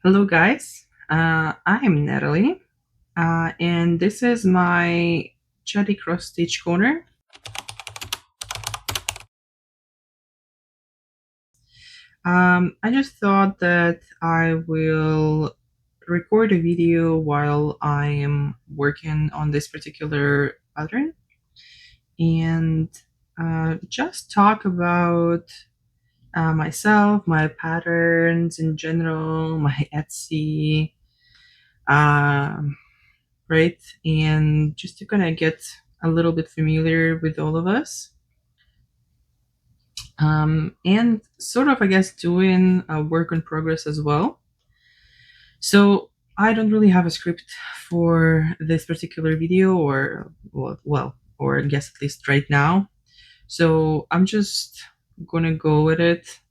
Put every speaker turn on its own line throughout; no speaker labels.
Hello, guys. I'm Natalie, and this is my Chatty cross stitch corner. I just thought that I will record a video while I am working on this particular pattern and just talk about myself, my patterns in general, my Etsy. Um, right? And just to kind of get a little bit familiar with all of us. And sort of, I guess, doing a work in progress as well. So I don't really have a script for this particular video, or or I guess at least right now. So I'm just gonna go with it.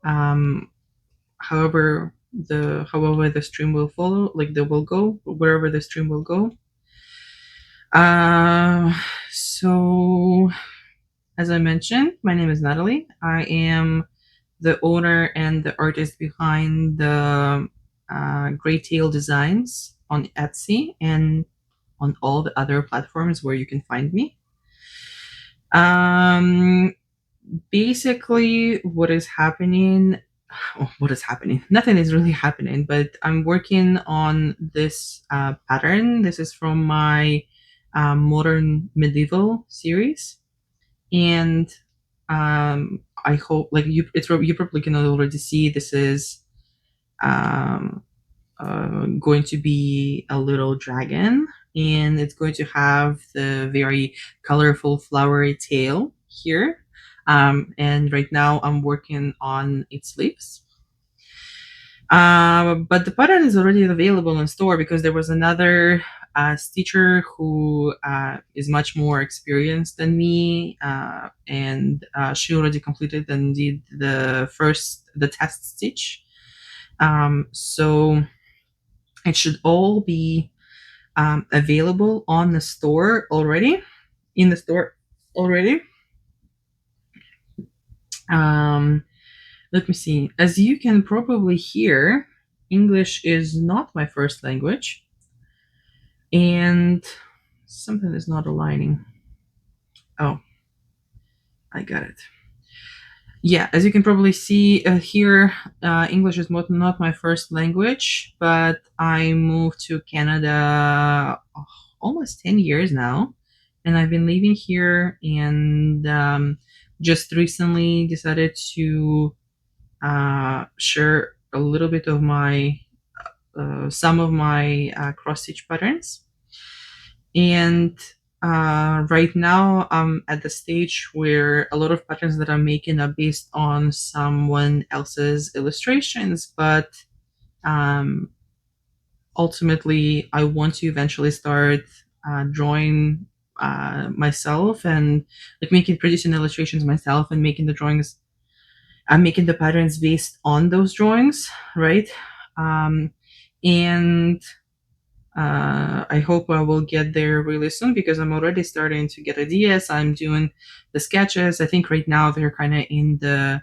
Um, however the stream will follow, like they will go wherever the stream will go. Uh, so, as I mentioned, my name is Natalie. I am the owner and the artist behind the Greytail designs on Etsy and on all the other platforms where you can find me. Um, Basically, what is happening? Nothing is really happening, but I'm working on this pattern. This is from my modern medieval series, and I hope like you probably can already see this is um, going to be a little dragon, and it's going to have the very colorful flowery tail here. And right now I'm working on its lips. But the pattern is already available in store because there was another stitcher who is much more experienced than me, and she already completed and did the test stitch. So it should all be available on the store already, in the store already. Um, Let me see. As you can probably hear, English is not my first language, and something is not aligning. Oh, I got it. Yeah, as you can probably see here, English is not my first language, but I moved to Canada almost 10 years now, and I've been living here and just recently decided to share a little bit of my some of my cross stitch patterns. And right now, I'm at the stage where a lot of patterns that I'm making are based on someone else's illustrations, but um, ultimately, I want to eventually start drawing myself and like producing illustrations myself and making the drawings. I'm making the patterns based on those drawings, right? Um, and I hope I will get there really soon because I'm already starting to get ideas. I'm doing the sketches. I think right now they're kind of in the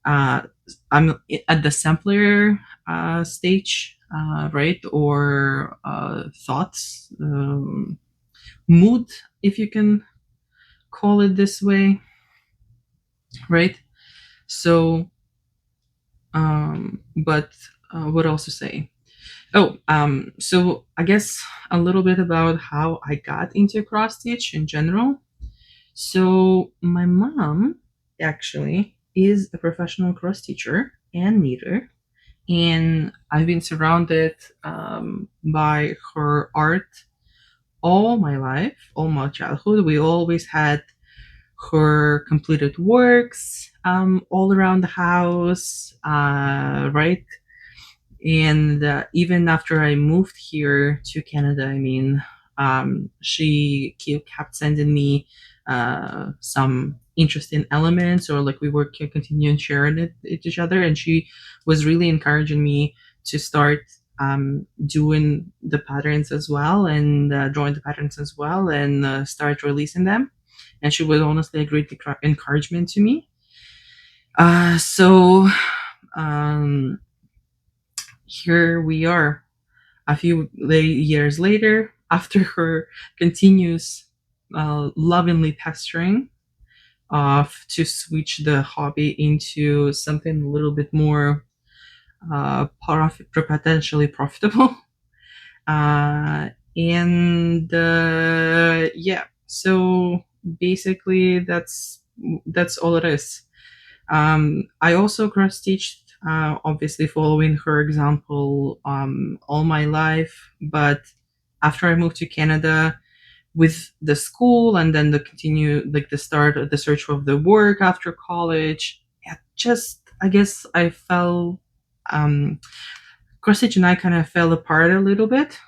uh, I'm at the sampler stage, right? Or thoughts, mood, if you can call it this way, right? So, but what else to say? So I guess a little bit about how I got into cross stitch in general. So my mom actually is a professional cross stitcher and knitter, and I've been surrounded by her art all my life, all my childhood. We always had her completed works all around the house, right? And even after I moved here to Canada, I mean, she kept sending me some interesting elements, or like we were continuing sharing it with each other, and she was really encouraging me to start doing the patterns as well and drawing the patterns as well and start releasing them. And she was honestly a great encouragement to me. So um, here we are a few years later, after her continuous lovingly pestering to switch the hobby into something a little bit more potentially profitable. Uh, and yeah, so basically that's all it is. I also cross stitched, obviously following her example, all my life. But after I moved to Canada with the school and then the continue, like the start of the search of the work after college, yeah, just I guess I fell. Cross stitch and I kind of fell apart a little bit,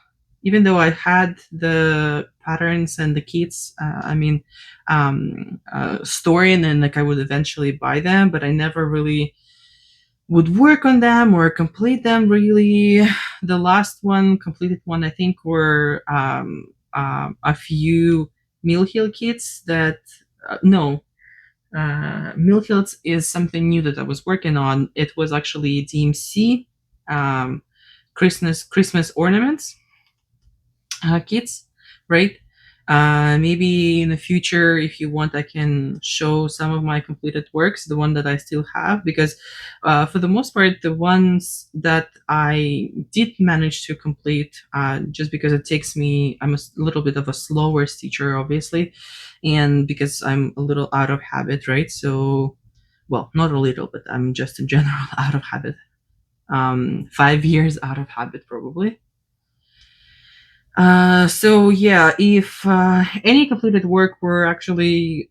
even though I had the patterns and the kits. Storing, and like I would eventually buy them, but I never really would work on them or complete them really. The last one completed one I think were a few Mill Hill kits that no Mill Hills is something new that I was working on. It was actually DMC um, Christmas ornaments kits, right? Maybe in the future, if you want, I can show some of my completed works, the one that I still have, because for the most part, the ones that I did manage to complete, just because it takes me, I'm a little bit of a slower stitcher, obviously, and because I'm a little out of habit, right? So, well, not a little, but I'm just in general out of habit. 5 years out of habit, probably. So yeah, if any completed work were actually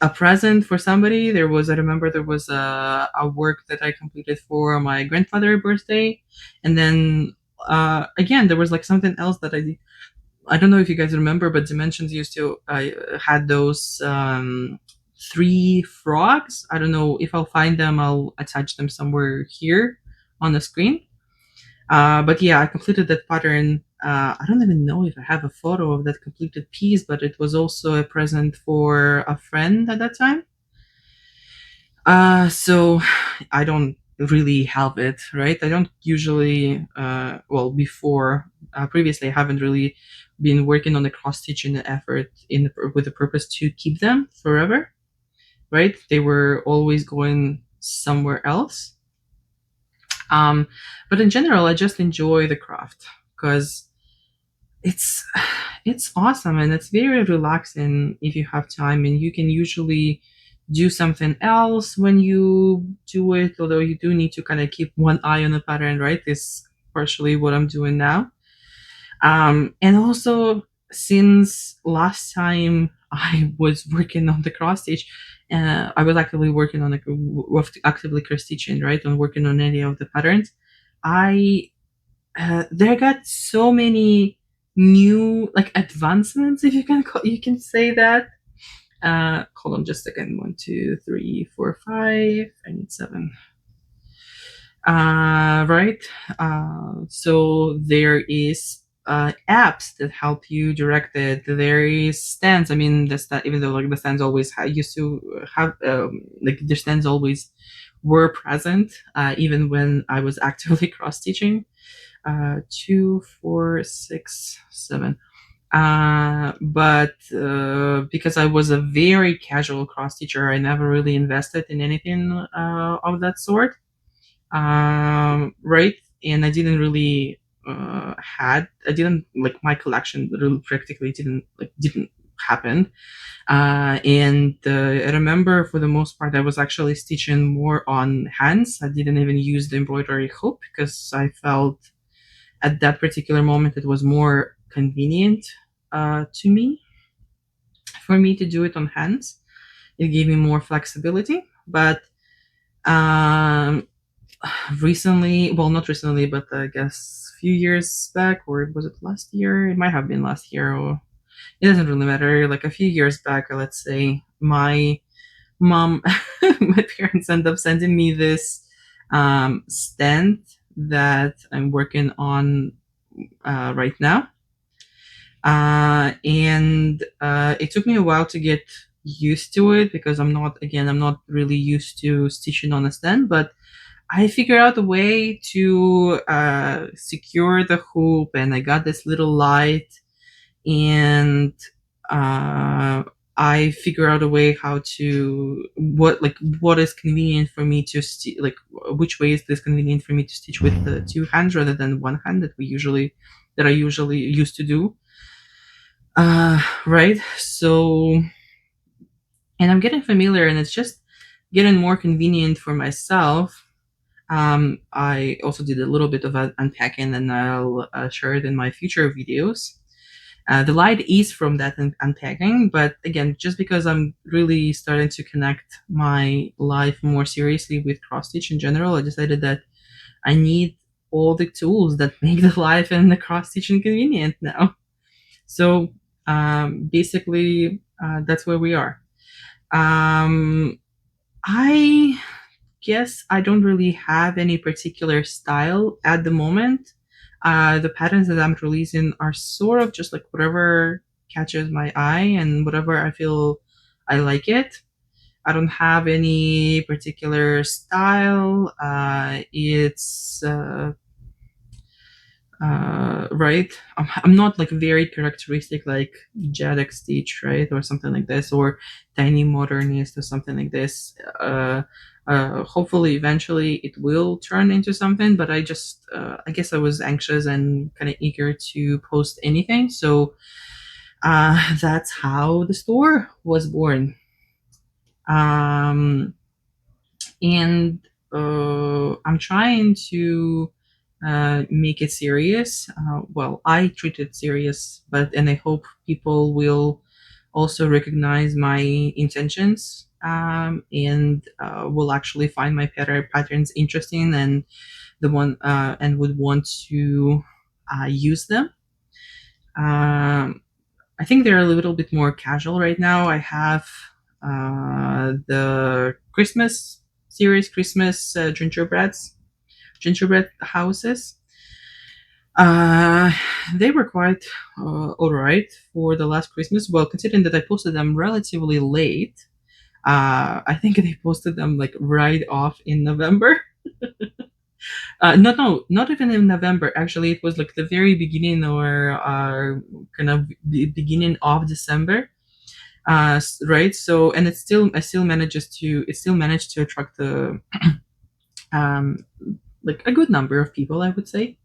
a present for somebody, I remember there was a work that I completed for my grandfather's birthday, and then again there was like something else that I don't know if you guys remember, but Dimensions used to had those three frogs. I don't know if I'll find them. I'll attach them somewhere here on the screen. But yeah, I completed that pattern. I don't even know if I have a photo of that completed piece, but it was also a present for a friend at that time. So I don't really have it, right? I don't usually, before, previously, I haven't really been working on the cross stitching effort with the purpose to keep them forever, right? They were always going somewhere else. Um, but in general, I just enjoy the craft because it's it's awesome and it's very relaxing if you have time, and you can usually do something else when you do it. Although you do need to kind of keep one eye on the pattern, right? Is partially what I'm doing now. And also, since last time I was working on the cross stitch, I was actively working on actively cross stitching, right? On working on any of the patterns. I There got so many new like advancements, if you can say that. Hold on just a second. 1, 2, 3, 4, 5. I need 7. Right. So there is apps that help you direct it. There is stands. I mean, the stand, even though like the stands always used to have like the stands always were present, even when I was actively cross stitching. 2, 4, 6, 7. But because I was a very casual cross teacher, I never really invested in anything of that sort. Right, and I didn't really I didn't like my collection really practically didn't happen. And I remember for the most part I was actually stitching more on hands. I didn't even use the embroidery hook because I felt at that particular moment it was more convenient to me for me to do it on hands. It gave me more flexibility. But um, recently, well, not recently, but I guess a few years back, or was it last year? It might have been last year, or it doesn't really matter. Like a few years back, let's say, my mom, my parents end up sending me this stand that I'm working on right now. And it took me a while to get used to it because I'm not really used to stitching on a stand. But I figured out a way to secure the hoop, and I got this little light, and uh, I figure out a way how to what is convenient for me to like which way is this convenient for me to stitch with the two hands rather than one hand that I usually used to do. Right. So, and I'm getting familiar, and it's just getting more convenient for myself. I also did a little bit of unpacking, and I'll share it in my future videos. The light is from that unpacking, but again, just because I'm really starting to connect my life more seriously with cross stitch in general, I decided that I need all the tools that make the life and the cross stitch inconvenient now. So basically, that's where we are. I guess I don't really have any particular style at the moment. The patterns that I'm releasing are sort of just like whatever catches my eye and whatever I feel I like it. I don't have any particular style. Right. I'm not like very characteristic like Jadek Stitch, right, or something like this, or Tiny Modernist or something like this. Hopefully, eventually, it will turn into something. But I guess I was anxious and kind of eager to post anything, so that's how the store was born. Um, and I'm trying to make it serious. Well, I treat it serious, and I hope people will also recognize my intentions, and will actually find my patterns interesting and and would want to use them. I think they're a little bit more casual right now. I have the Christmas series, Christmas gingerbread houses. Uh, they were quite all right for the last Christmas. Well, considering that I posted them relatively late, I think they posted them like right off in November. No, not even in November. Actually, it was like the very beginning or kind of beginning of December. Right. So, and it still managed to attract the um like a good number of people, I would say.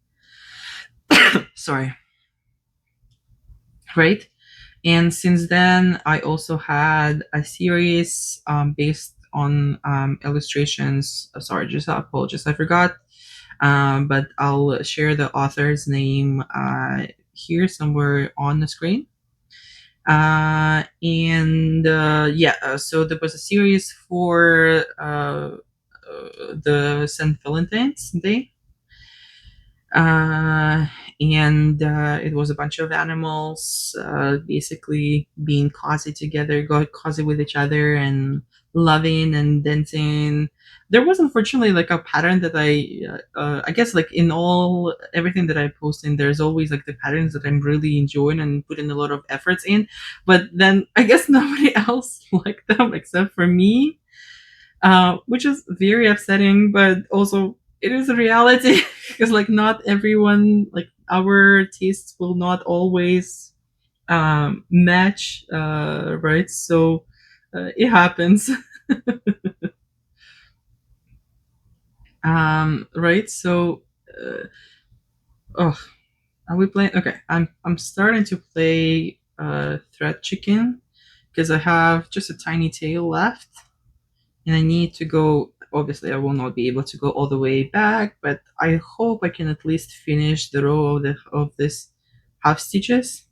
Sorry. Right. And since then, I also had a series based on illustrations. Sorry, just I apologize, I forgot. But I'll share the author's name here somewhere on the screen. And yeah, so there was a series for the St. Valentine's Day. uh, and it was a bunch of animals basically being cozy together, got cozy with each other, and loving and dancing. There was unfortunately like a pattern that I guess like in all everything that I post in, there's always like the patterns that I'm really enjoying and putting a lot of efforts in, but then I guess nobody else liked them except for me, which is very upsetting, but also it is a reality because like not everyone, like our tastes will not always match, right? So it happens. Right. So oh, are we playing? Okay, I'm starting to play Thread Chicken because I have just a tiny tail left, and I need to go. Obviously, I will not be able to go all the way back, but I hope I can at least finish the row of this half stitches.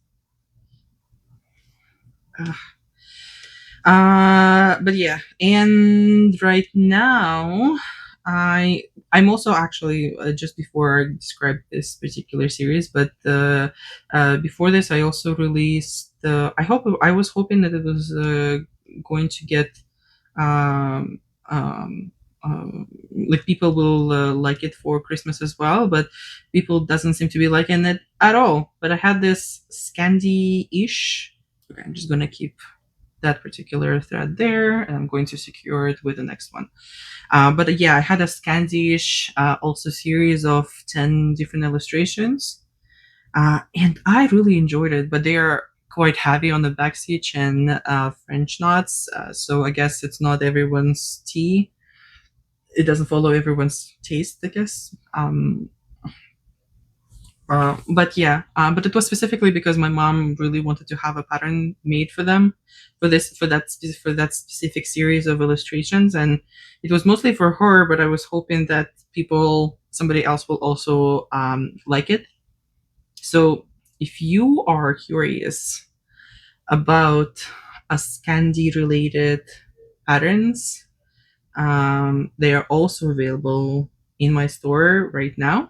But yeah, and right now, I'm also actually just before I describe this particular series, but before this, I also released. I was hoping that it was going to get um, um, like people will like it for Christmas as well, but people doesn't seem to be liking it at all. But I had this Scandi-ish. Okay, I'm just gonna keep that particular thread there, and I'm going to secure it with the next one. But yeah, I had a Scandish also series of 10 different illustrations, and I really enjoyed it. But they are quite heavy on the backstitch and French knots, so I guess it's not everyone's tea. It doesn't follow everyone's taste, I guess. But yeah, but it was specifically because my mom really wanted to have a pattern made for them, for that specific series of illustrations, and it was mostly for her. But I was hoping that somebody else will also like it. So if you are curious about a Scandi related patterns, they are also available in my store right now.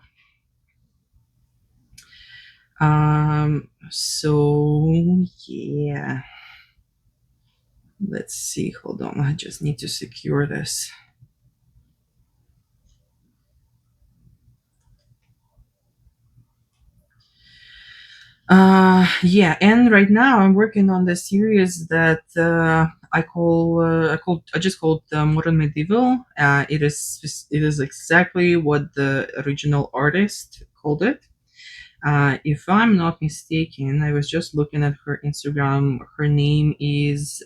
So yeah, let's see. Hold on, I just need to secure this. Yeah, and right now I'm working on the series that I just called Modern Medieval. It is exactly what the original artist called it. If I'm not mistaken, I was just looking at her Instagram. Her name is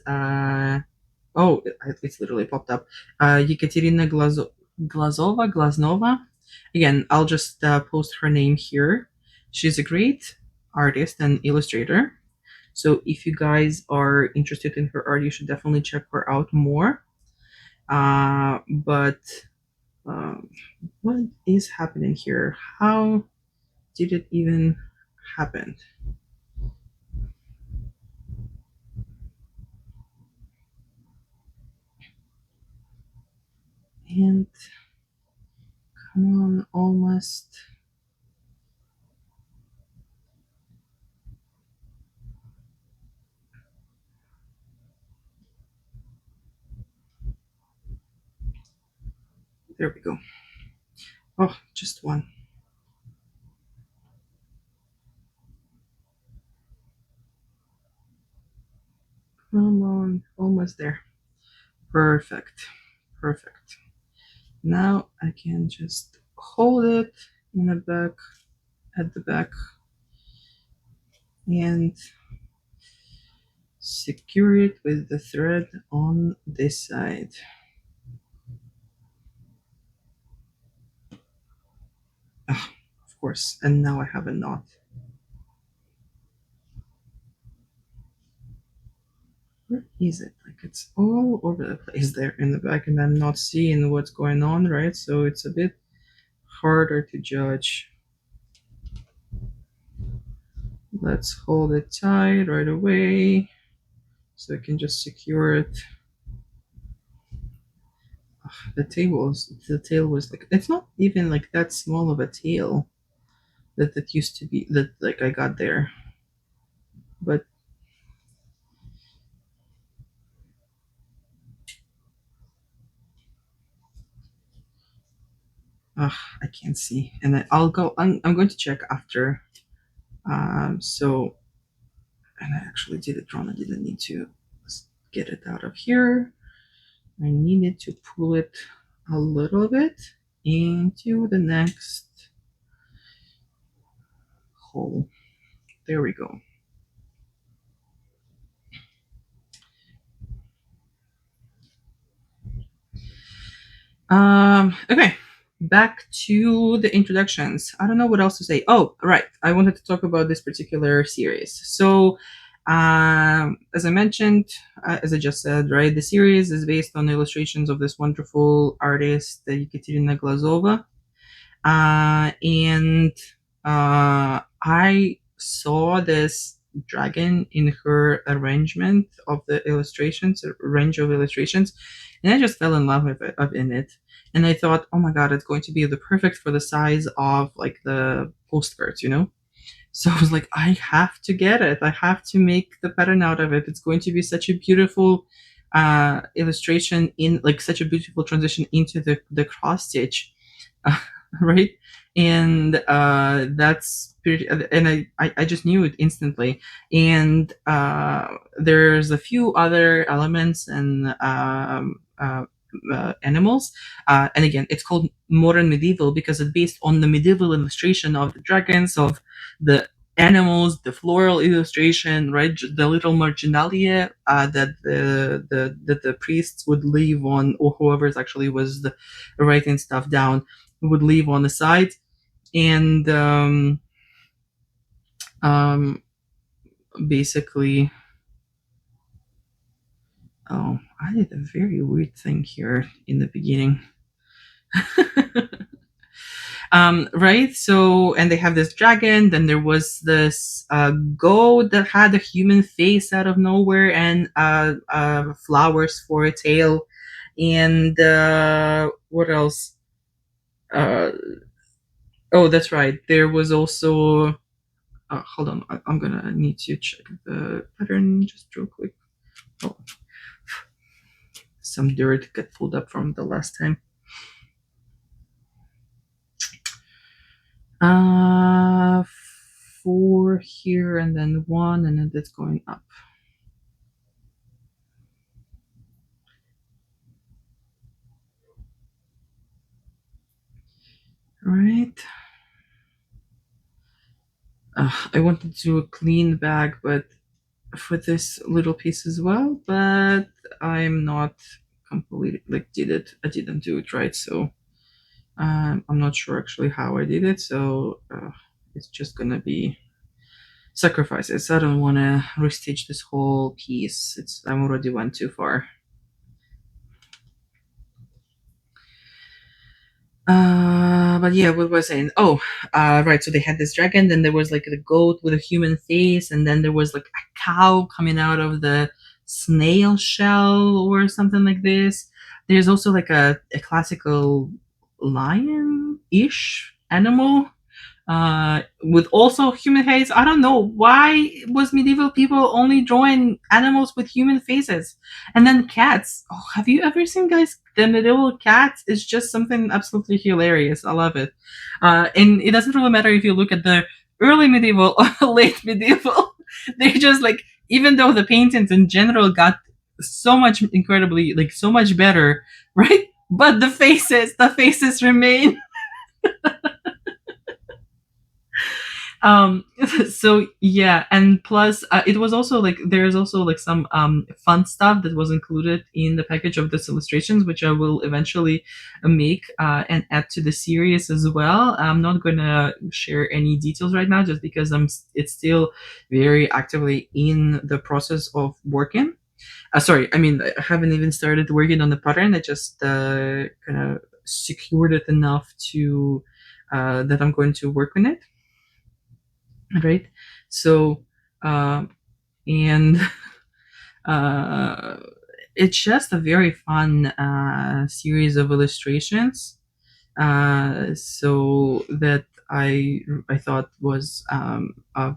it's literally popped up. Yekaterina Glaznova. Again, I'll just post her name here. She's a great artist and illustrator. So if you guys are interested in her art, you should definitely check her out more. But um, what is happening here? How did it even happen? And come on, almost. There we go. Oh, just one. Come on, almost there. Perfect. Perfect. Now I can just hold it in the back, at the back, and secure it with the thread on this side. Ah, of course, and now I have a knot. Where is it? Like it's all over the place there in the back, and I'm not seeing what's going on, right? So it's a bit harder to judge. Let's hold it tight right away so I can just secure it. The tail was like, it's not even like that small of a tail that used to be, that like I got there. But I can't see, and I'll go. I'm going to check after. So, and I actually did it wrong. I didn't need to get it out of here. I needed to pull it a little bit into the next hole. There we go. Okay, back to the introductions. I don't know what else to say. Oh, right. I wanted to talk about this particular series. So, as I mentioned, as I just said, right, the series is based on illustrations of this wonderful artist, Yekaterina Glazova. And I saw this dragon in her arrangement of the illustrations, a range of illustrations, and I just fell in love with it, in it. And I thought, oh my god, it's going to be the perfect for the size of like the postcards, you know. So I was like, I have to get it. I have to make the pattern out of it. It's going to be such a beautiful illustration, in like such a beautiful transition into the cross stitch, right? and that's pretty, and I just knew it instantly. And there's a few other elements and animals, and again, it's called modern medieval because it's based on the medieval illustration of the dragons, of the animals, the floral illustration, right? The little marginalia that the priests would leave on, or whoever's actually was writing stuff down would leave on the side. And um, basically, oh, I did a very weird thing here in the beginning. Right, so, and they have this dragon, then there was this goat that had a human face out of nowhere, and flowers for a tail. And what else? uh, oh, that's right, there was also, hold on, I'm gonna need to check the pattern just real quick. Oh, some dirt got pulled up from the last time. Uh, 4 here, and then 1, and then that's going up. All right. I wanted to do a clean bag, but for this little piece as well, but I'm not completely like I didn't do it right, so I'm not sure actually how I did it. So it's just gonna be sacrifices. I don't want to restitch this whole piece. I'm already went too far. But yeah, what was I saying? Oh, right. So they had this dragon, then there was like the goat with a human face, and then there was like a cow coming out of the snail shell or something like this. There's also like a classical lion-ish animal with also human face. I don't know why was medieval people only drawing animals with human faces, and then cats. Oh, have you ever seen, guys, the medieval cat? Is just something absolutely hilarious. I love it, and it doesn't really matter if you look at the early medieval or late medieval. They just like, even though the paintings in general got so much incredibly like so much better, right? But the faces remain. um so yeah, and plus it was also like there's also like some fun stuff that was included in the package of this illustrations, which I will eventually make and add to the series as well. I'm not gonna share any details right now just because it's still very actively in the process of working. Sorry, I mean, I haven't even started working on the pattern. I just kind of secured it enough to that I'm going to work on it, right? So and uh, it's just a very fun series of illustrations, so that I thought was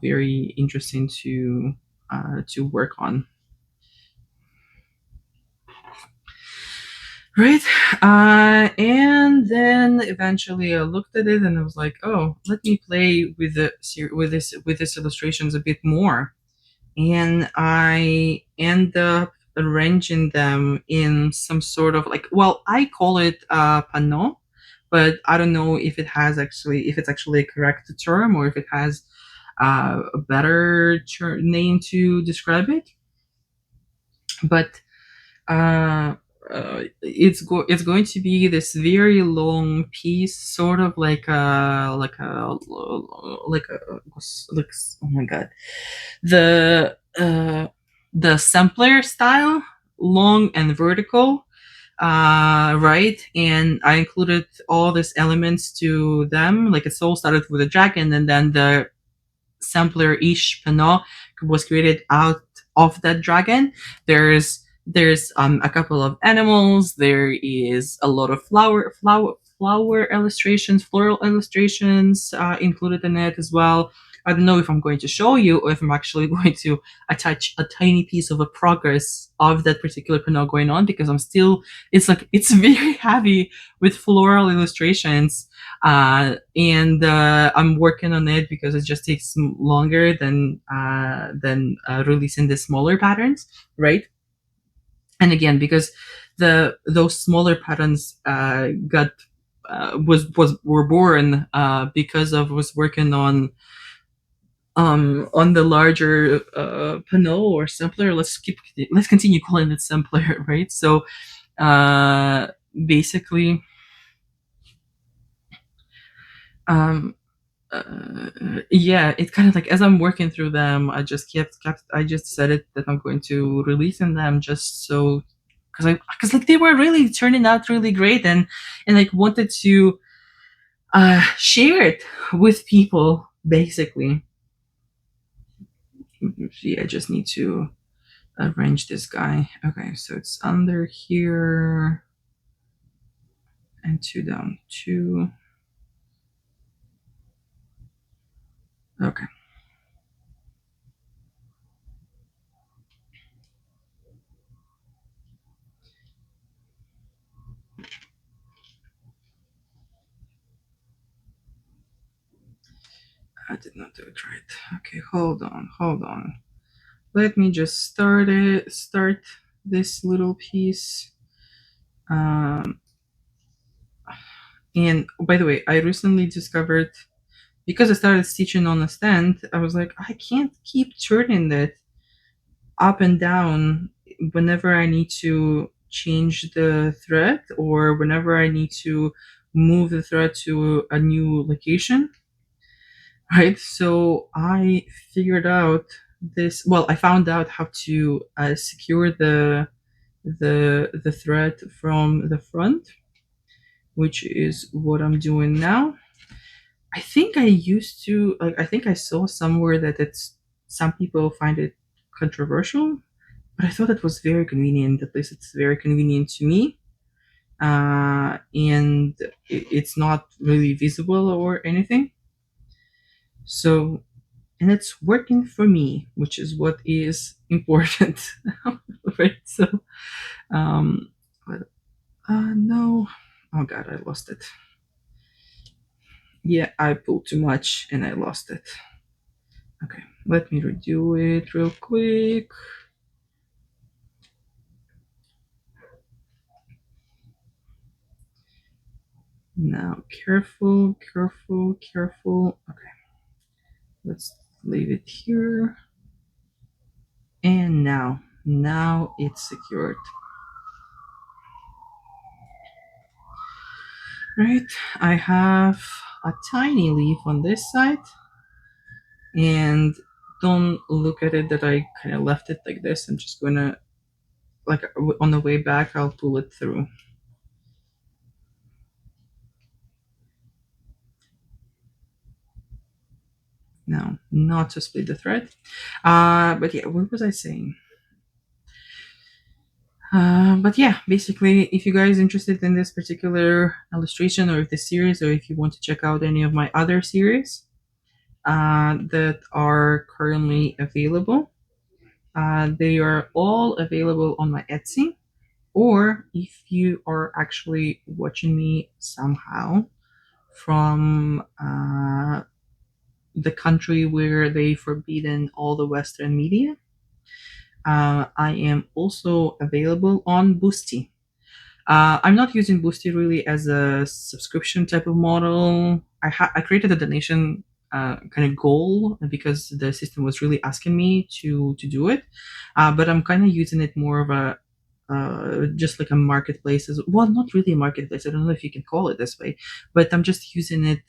very interesting to work on. Right. And then eventually I looked at it and I was like, oh, let me play with this illustrations a bit more. And I end up arranging them in some sort of like, well, I call it panneau, but I don't know if it's actually a correct term, or if it has a better name to describe it. But it's going to be this very long piece, sort of like oh my god, the the sampler style, long and vertical, right? And I included all these elements to them. Like, it's all started with a dragon, and then the sampler-ish panneau was created out of that dragon. There's a couple of animals. There is a lot of flower illustrations, floral illustrations included in it as well. I don't know if I'm going to show you or if I'm actually going to attach a tiny piece of a progress of that particular panel going on, because I'm still, it's very heavy with floral illustrations. And I'm working on it because it just takes longer than releasing the smaller patterns, right? And again, because those smaller patterns got was were born because of was working on the larger panel or simpler. Let's continue calling it simpler, right? So uh, basically, um, yeah, it's kind of like as I'm working through them, I just decided that I'm going to release them just so, because like they were really turning out really great, and like wanted to share it with people basically. See, I just need to arrange this guy. Okay, so it's under here and two down, two. Okay. I did not do it right. Okay, hold on. Let me just start this little piece. And by the way, I recently discovered, because I started stitching on a stand, I was like, I can't keep turning that up and down whenever I need to change the thread or whenever I need to move the thread to a new location. Right? So I figured out this. Well, I found out how to secure the thread from the front, which is what I'm doing now. I think I used to like. I think I saw somewhere that it's some people find it controversial, but I thought it was very convenient. At least it's very convenient to me, and it's not really visible or anything. So, and it's working for me, which is what is important, right? So, um, but, no, oh god, I lost it. Yeah, I pulled too much and I lost it. Okay, let me redo it real quick. Now, careful. Okay, let's leave it here. And now it's secured. Right, I have a tiny leaf on this side, and don't look at it that I kind of left it like this. I'm just gonna, like, on the way back, I'll pull it through. No, not to split the thread. But yeah, what was I saying? But yeah, basically, if you guys interested in this particular illustration or if this series, or if you want to check out any of my other series that are currently available, they are all available on my Etsy. Or if you are actually watching me somehow from the country where they forbidden all the Western media, I am also available on Boosty. I'm not using Boosty really as a subscription type of model. I created a donation kind of goal because the system was really asking me to do it, but I'm kind of using it more of a just like a marketplace. Well, not really a marketplace. I don't know if you can call it this way, but I'm just using it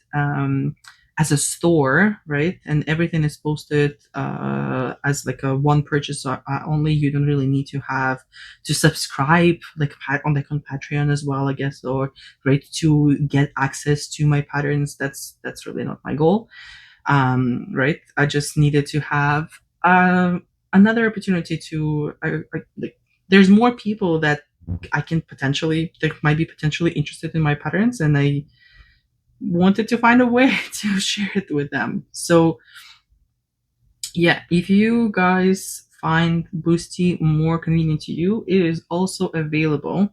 as a store, right? And everything is posted as like a one purchase only. You don't really need to have to subscribe like on Patreon as well, I guess, or right to get access to my patterns. That's really not my goal, right? I just needed to have another opportunity to like. There's more people that might be potentially interested in my patterns, and I wanted to find a way to share it with them. So yeah, if you guys find Boosty more convenient to you, it is also available.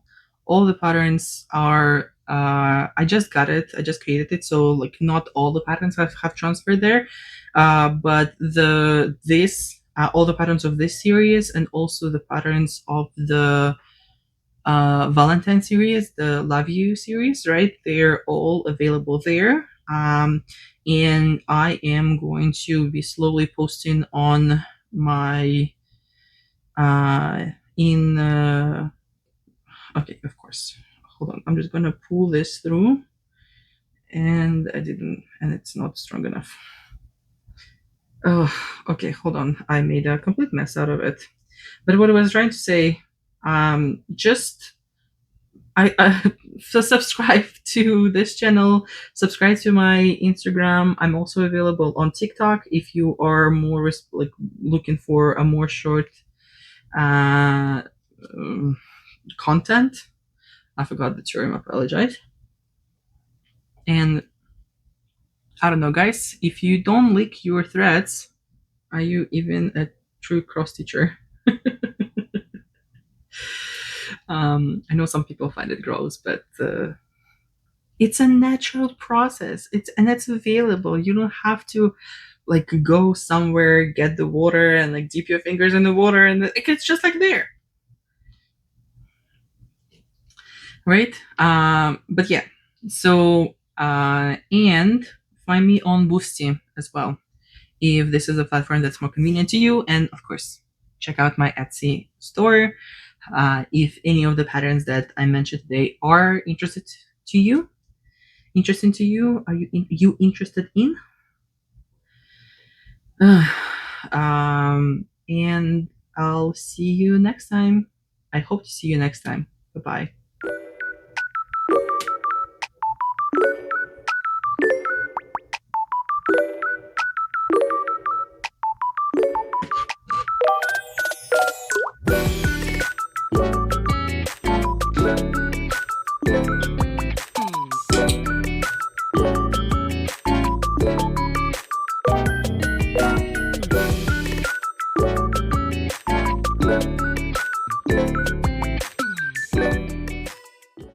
All the patterns are I just got it, I just created it, so like not all the patterns have transferred there. But this all the patterns of this series and also the patterns of the Valentine series, the Love You series, right? They're all available there. And I am going to be slowly posting on my in okay, of course. Hold on, I'm just gonna pull this through, and I didn't, and it's not strong enough. Oh, okay, hold on. I made a complete mess out of it. But what I was trying to say, just I so subscribe to this channel, subscribe to my Instagram. I'm also available on TikTok if you are more like looking for a more short uh, content. I forgot the term. I apologize. And I don't know, guys. If you don't lick your threads, are you even a true cross teacher? I know some people find it gross, but it's a natural process. It's available. You don't have to like go somewhere, get the water, and like dip your fingers in the water, and it's just like there, right? But yeah. So and find me on Boosty as well if this is a platform that's more convenient to you, and of course check out my Etsy store. If any of the patterns that I mentioned today are interesting to you, are you interested in? And I'll see you next time. I hope to see you next time. Bye bye.